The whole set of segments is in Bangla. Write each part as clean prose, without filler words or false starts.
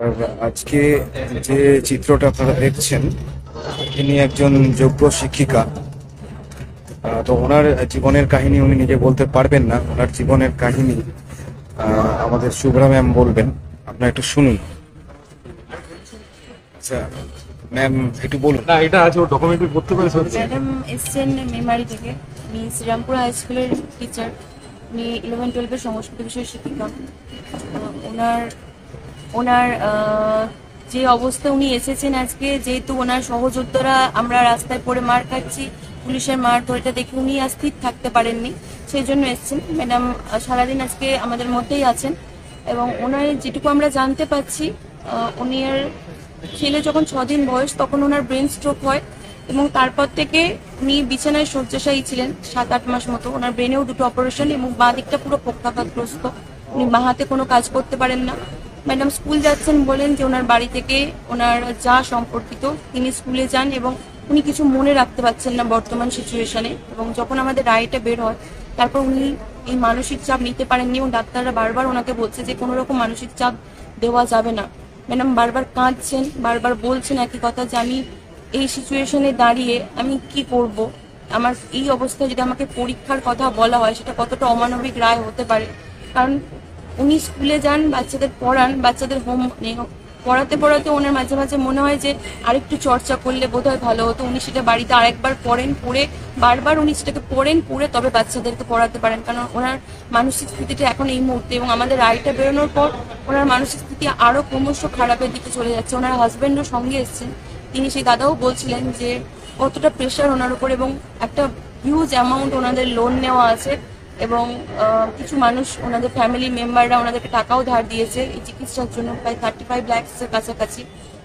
আর আজকে যে চিত্রটা আপনারা দেখছেন, ইনি একজন যোগ্য শিক্ষিকা। তো ওনার জীবনের কাহিনী উনি নিজে বলতে পারবেন না, ওনার জীবনের কাহিনী আমাদের শুভ্রা ম্যাম বলবেন। আপনারা একটু শুনুন। আচ্ছা ম্যাম, একটু বলুন। না, এটা আছে, ও ডকুমেন্টারি করতে পারে। ম্যাডাম এসছেন মেমারি থেকে। উনি শ্রীরামপুর হাই স্কুলের টিচার। উনি 11-12 সংস্কৃত বিষয়ের শিক্ষিকা। ওনার ওনার যে অবস্থা উনি এসেছেন আজকে, যেহেতু ওনার সহযোদ্ধারা আমরা রাস্তায় পড়ে মার খাচ্ছি, পুলিশের মার ধরেটা দেখে উনি আর স্থির থাকতে পারেননি, সেই জন্য এসছেন। ম্যাডাম সারাদিন আজকে আমাদের মধ্যেই আছেন এবং ওনার যেটুকু আমরা জানতে পাচ্ছি, উনি আর ছেলে যখন 6 দিন বয়স তখন ওনার ব্রেন স্ট্রোক হয় এবং তারপর থেকে উনি বিছানায় শয্যাশায়ী ছিলেন 7-8 মাস মতো। ওনার ব্রেনেও 2টো অপারেশন এবং বাঁ দিকটা পুরো পক্ষাঘাতগ্রস্ত। উনি বাঁ হাতে কোনো কাজ করতে পারেন না। ম্যাডাম স্কুল যাচ্ছেন, বলেন যে ওনার বাড়ি থেকে ওনার যা সম্পর্কিত তিনি স্কুলে যান এবং উনি কিছু মনে রাখতে পারছেন না বর্তমান সিচুয়েশনে। এবং যখন আমাদের রায়টা বের হয় তারপর উনি এই মানসিক চাপ নিতে পারেননি এবং ডাক্তাররা বারবার ওনাকে বলছে যে কোনো রকম মানসিক চাপ দেওয়া যাবে না। ম্যাডাম বারবার কাঁদছেন, বারবার বলছেন একই কথা যে আমি এই সিচুয়েশনে দাঁড়িয়ে আমি কি করব, আমার এই অবস্থায় যদি আমাকে পরীক্ষার কথা বলা হয় সেটা কতটা অমানবিক রায় হতে পারে। কারণ উনি স্কুলে যান, বাচ্চাদের পড়ান, বাচ্চাদের পড়াতে পড়াতে ওনার মাঝে মাঝে মনে হয় যে আরেকটু চর্চা করলে বোধহয় ভালো হতো। উনি সেটা বাড়িতে আরেকবার পড়েন, পড়ে বারবার উনি সেটাকে পড়েন, পড়ে তবে বাচ্চাদেরকে পড়াতে পারেন। কারণ ওনার মানসিক স্থিতিটা এখন এই মুহূর্তে এবং আমাদের রায়টা বেরোনোর পর ওনার মানসিক স্থিতি আরো ক্রমশ খারাপের দিকে চলে যাচ্ছে। ওনার হাজবেন্ডও সঙ্গে এসেছেন, তিনি সেই দাদাও বলছিলেন যে কতটা প্রেশার ওনার উপর এবং একটা হিউজ অ্যামাউন্ট ওনাদের লোন নেওয়া আছে এবং কিছু মানুষ ওনাদের ফ্যামিলি মেম্বাররা ওনাদেরকে টাকাও ধার দিয়েছে এই চিকিৎসার জন্য, প্রায় 35 লাখের কাছাকাছি।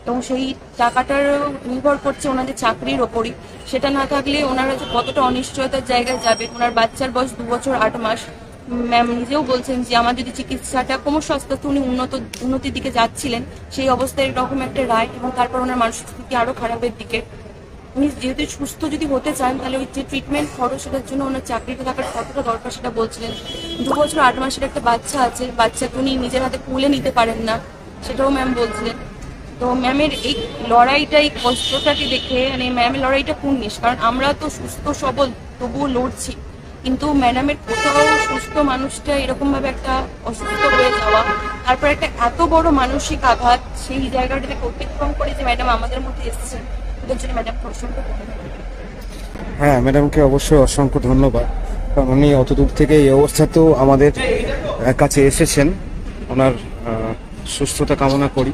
এবং সেই টাকাটার নির্ভর করছে ওনাদের চাকরির ওপরই। সেটা না থাকলে ওনারা যে কতটা অনিশ্চয়তার জায়গায় যাবে। ওনার বাচ্চার বয়স 2 বছর 8 মাস। ম্যাম নিজেও বলছেন যে আমার যদি চিকিৎসাটা ক্রমশ আস্তে আস্তে উনি উন্নতির দিকে যাচ্ছিলেন, সেই অবস্থায় এরকম একটা রায় এবং তারপর ওনার মানসিক স্থিতি আরো খারাপের দিকে। উনি যেহেতু সুস্থ যদি হতে চান তাহলে ওই যে ট্রিটমেন্ট খরচ, সেটার জন্য ওনার চাকরিতে থাকার কতটা দরকার সেটা বলছিলেন। 2 বছর 8 মাসের একটা বাচ্চা আছে, বাচ্চাকে উনি নিজের হাতে তুলে নিতে পারেন না, সেটাও ম্যাম বলছিলেন। তো ম্যামের এই লড়াইটা, এই কষ্টটাকে দেখে মানে ম্যামের লড়াইটা পূর্ণিশ। কারণ আমরা তো সুস্থ সবল তবুও লড়ছি, কিন্তু ম্যাডামের কোথাও সুস্থ মানুষটা এরকম ভাবে একটা অসুস্থ হয়ে যাওয়া, তারপর একটা এত বড় মানসিক আঘাত, সেই জায়গাটাকে অতিক্রম করে যে ম্যাডাম আমাদের মধ্যে এসেছেন, ওদের জন্য ম্যাডাম অসংখ্য ধন্যবাদ। হ্যাঁ, ম্যাডামকে অবশ্যই অসংখ্য ধন্যবাদ, কারণ উনি অত দূর থেকে এই অবস্থাতেও আমাদের কাছে এসেছেন। ওনার সুস্থতা কামনা করি।